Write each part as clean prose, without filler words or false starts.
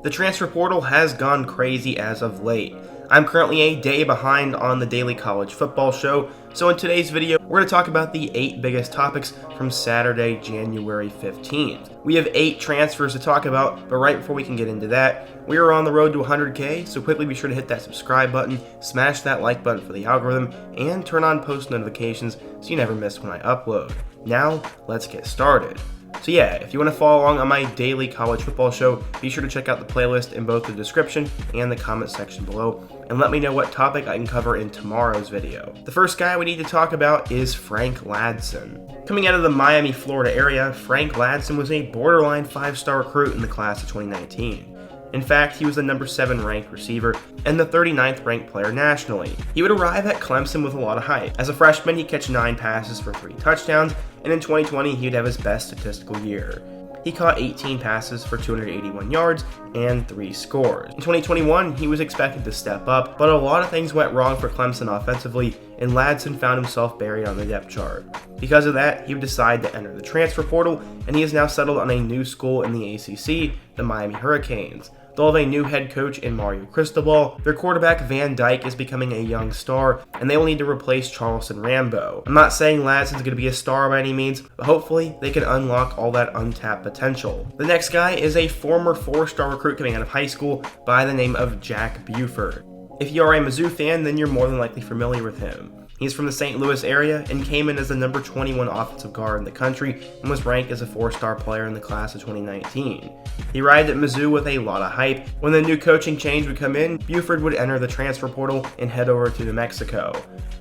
The transfer portal has gone crazy as of late. I'm currently a day behind on the daily college football show, so in today's video, we're going to talk about the 8 biggest topics from Saturday, January 15th. We have 8 transfers to talk about, but right before we can get into that, we are on the road to 100K, so quickly be sure to hit that subscribe button, smash that like button for the algorithm, and turn on post notifications so you never miss when I upload. Now, let's get started. So yeah, if you want to follow along on my daily college football show, be sure to check out the playlist in both the description and the comment section below, and let me know what topic I can cover in tomorrow's video. The first guy we need to talk about is Frank Ladson. Coming out of the Miami, Florida area, Frank Ladson was a borderline 5-star recruit in the class of 2019. In fact, he was the number 7 ranked receiver and the 39th ranked player nationally. He would arrive at Clemson with a lot of hype. As a freshman, he'd catch 9 passes for 3 touchdowns, and in 2020, he'd have his best statistical year. He caught 18 passes for 281 yards and 3 scores. In 2021, he was expected to step up, but a lot of things went wrong for Clemson offensively, and Ladson found himself buried on the depth chart. Because of that, he would decide to enter the transfer portal, and he is now settled on a new school in the ACC, the Miami Hurricanes. They'll have a new head coach in Mario Cristobal. Their quarterback Van Dyke is becoming a young star, and they will need to replace Charleston Rambo. I'm not saying Ladson's going to be a star by any means, but hopefully they can unlock all that untapped potential. The next guy is a former 4-star recruit coming out of high school by the name of Jack Buford. If you are a Mizzou fan, then you're more than likely familiar with him. He's from the St. Louis area and came in as the number 21 offensive guard in the country and was ranked as a 4-star player in the class of 2019. He arrived at Mizzou with a lot of hype. When the new coaching change would come in, Buford would enter the transfer portal and head over to New Mexico.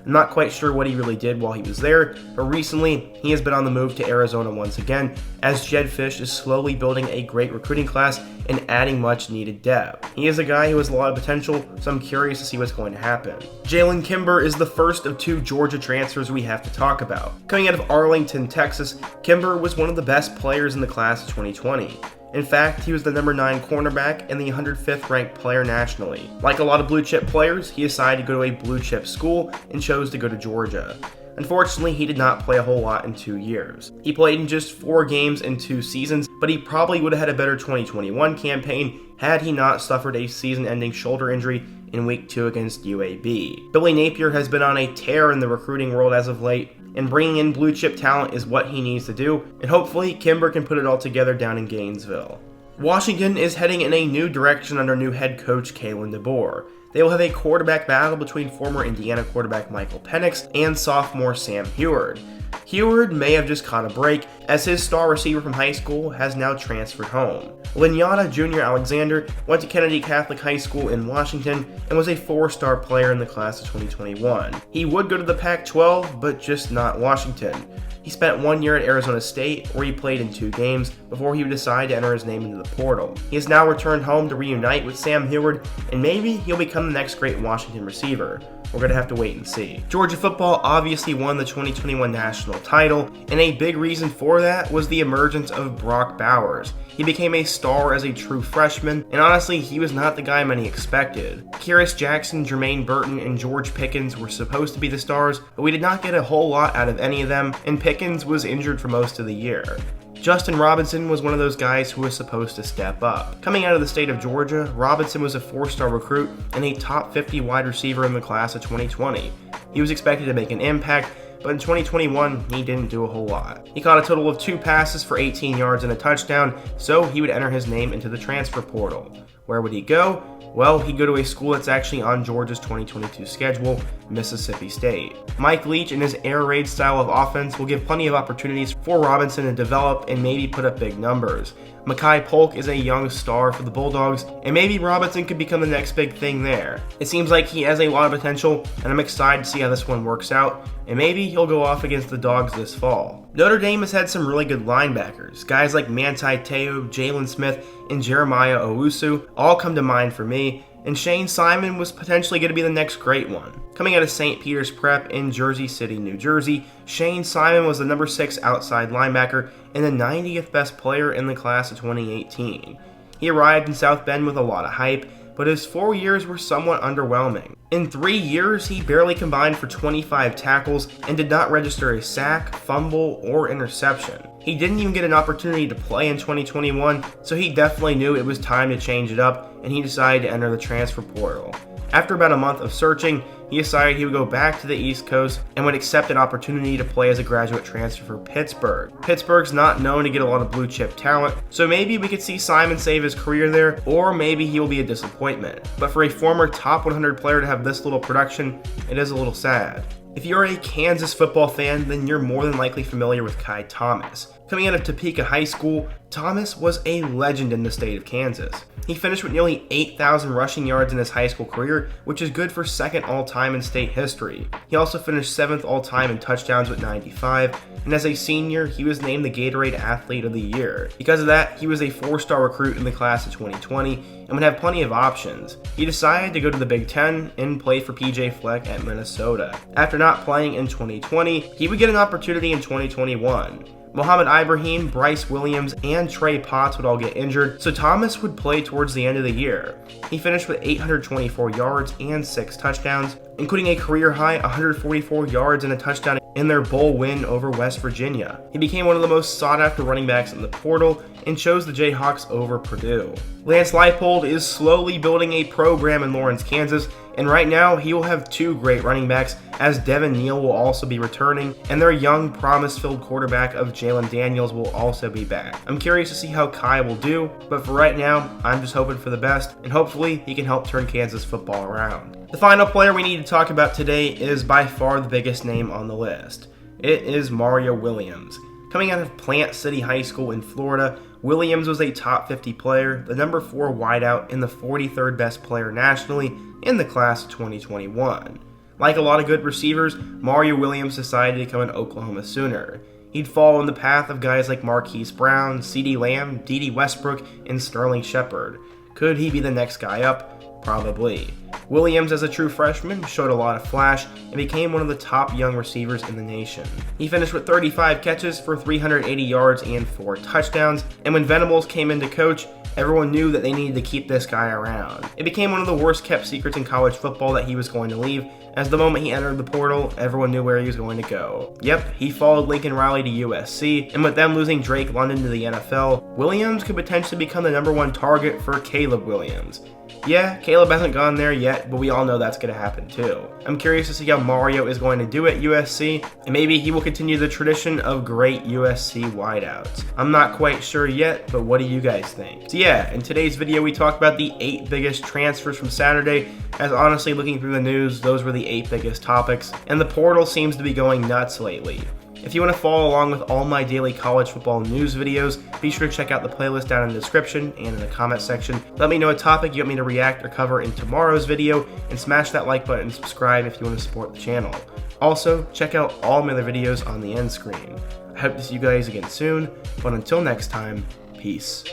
I'm not quite sure what he really did while he was there, but recently he has been on the move to Arizona once again, as Jedd Fisch is slowly building a great recruiting class and adding much needed depth. He is a guy who has a lot of potential, so I'm curious to see what's going to happen. Jalen Kimber is the first of 2 Georgia transfers we have to talk about. Coming out of Arlington, Texas, Kimber was one of the best players in the class of 2020. In fact, he was the number 9 cornerback and the 105th ranked player nationally. Like a lot of blue chip players, he decided to go to a blue chip school and chose to go to Georgia. Unfortunately, he did not play a whole lot in 2 years. He played in just 4 games in 2 seasons, but he probably would have had a better 2021 campaign had he not suffered a season-ending shoulder injury in Week 2 against UAB. Billy Napier has been on a tear in the recruiting world as of late, and bringing in blue chip talent is what he needs to do, and hopefully Kimber can put it all together down in Gainesville. Washington is heading in a new direction under new head coach Kalen DeBoer. They will have a quarterback battle between former Indiana quarterback Michael Penix and sophomore Sam Huard. Huard may have just caught a break, as his star receiver from high school has now transferred home. Linyata Jr. Alexander went to Kennedy Catholic High School in Washington and was a 4-star player in the class of 2021. He would go to the Pac-12, but just not Washington. He spent 1 year at Arizona State, where he played in 2 games, before he would decide to enter his name into the portal. He has now returned home to reunite with Sam Huard, and maybe he'll become the next great Washington receiver. We're going to have to wait and see. Georgia football obviously won the 2021 national title, and a big reason for that was the emergence of Brock Bowers. He became a star as a true freshman, and honestly, he was not the guy many expected. Kearis Jackson, Jermaine Burton, and George Pickens were supposed to be the stars, but we did not get a whole lot out of any of them, and Pickens was injured for most of the year. Justin Robinson was one of those guys who was supposed to step up. Coming out of the state of Georgia, Robinson was a 4-star recruit and a top 50 wide receiver in the class of 2020. He was expected to make an impact, but in 2021, he didn't do a whole lot. He caught a total of 2 passes for 18 yards and a touchdown, so he would enter his name into the transfer portal. Where would he go? Well, he'd go to a school that's actually on Georgia's 2022 schedule, Mississippi State. Mike Leach and his air raid style of offense will give plenty of opportunities for Robinson to develop and maybe put up big numbers. Makai Polk is a young star for the Bulldogs, and maybe Robinson could become the next big thing there. It seems like he has a lot of potential, and I'm excited to see how this one works out, and maybe he'll go off against the Dogs this fall. Notre Dame has had some really good linebackers. Guys like Manti Te'o, Jalen Smith, and Jeremiah Owusu all come to mind for me, and Shane Simon was potentially going to be the next great one. Coming out of St. Peter's Prep in Jersey City, New Jersey, Shane Simon was the number 6 outside linebacker and the 90th best player in the class of 2018. He arrived in South Bend with a lot of hype, but his 4 years were somewhat underwhelming. In 3 years, he barely combined for 25 tackles and did not register a sack, fumble, or interception. He didn't even get an opportunity to play in 2021, so he definitely knew it was time to change it up, and he decided to enter the transfer portal. After about a month of searching, he decided he would go back to the East Coast and would accept an opportunity to play as a graduate transfer for Pittsburgh. Pittsburgh's not known to get a lot of blue chip talent, so maybe we could see Simon save his career there, or maybe he will be a disappointment. But for a former top 100 player to have this little production, it is a little sad. If you're a Kansas football fan, then you're more than likely familiar with Ky Thomas. Coming out of Topeka High School, Thomas was a legend in the state of Kansas. He finished with nearly 8,000 rushing yards in his high school career, which is good for second all-time in state history. He also finished 7th all-time in touchdowns with 95, and as a senior, he was named the Gatorade Athlete of the Year. Because of that, he was a 4-star recruit in the class of 2020 and would have plenty of options. He decided to go to the Big Ten and play for PJ Fleck at Minnesota. After not playing in 2020, he would get an opportunity in 2021. Mohamed Ibrahim, Bryce Williams, and Trey Potts would all get injured, so Thomas would play towards the end of the year. He finished with 824 yards and 6 touchdowns, including a career-high 144 yards and a touchdown in their bowl win over West Virginia. He became one of the most sought-after running backs in the portal and chose the Jayhawks over Purdue. Lance Leipold is slowly building a program in Lawrence, Kansas, and right now he will have 2 great running backs, as Devin Neal will also be returning, and their young, promise-filled quarterback of Jalen Daniels will also be back. I'm curious to see how Ky will do, but for right now, I'm just hoping for the best, and hopefully he can help turn Kansas football around. The final player we need to talk about today is by far the biggest name on the list. It is Mario Williams. Coming out of Plant City High School in Florida, Williams was a top 50 player, the number 4 wideout, and the 43rd best player nationally in the class of 2021. Like a lot of good receivers, Mario Williams decided to become an Oklahoma Sooner. He'd follow in the path of guys like Marquise Brown, CeeDee Lamb, Dede Westbrook, and Sterling Shepard. Could he be the next guy up? Probably. Williams, as a true freshman, showed a lot of flash and became one of the top young receivers in the nation. He finished with 35 catches for 380 yards and 4 touchdowns, and when Venables came in to coach, everyone knew that they needed to keep this guy around. It became one of the worst kept secrets in college football that he was going to leave, as the moment he entered the portal, everyone knew where he was going to go. Yep, he followed Lincoln Riley to USC, and with them losing Drake London to the NFL, Williams could potentially become the number 1 target for Caleb Williams. Yeah, Caleb hasn't gone there yet, but we all know that's going to happen too. I'm curious to see how Mario is going to do at USC, and maybe he will continue the tradition of great USC wideouts. I'm not quite sure yet, but what do you guys think? So yeah, in today's video we talked about the 8 biggest transfers from Saturday, as honestly looking through the news, those were the 8 biggest topics, and the portal seems to be going nuts lately. If you want to follow along with all my daily college football news videos, be sure to check out the playlist down in the description and in the comment section. Let me know a topic you want me to react or cover in tomorrow's video, and smash that like button and subscribe if you want to support the channel. Also, check out all my other videos on the end screen. I hope to see you guys again soon, but until next time, peace.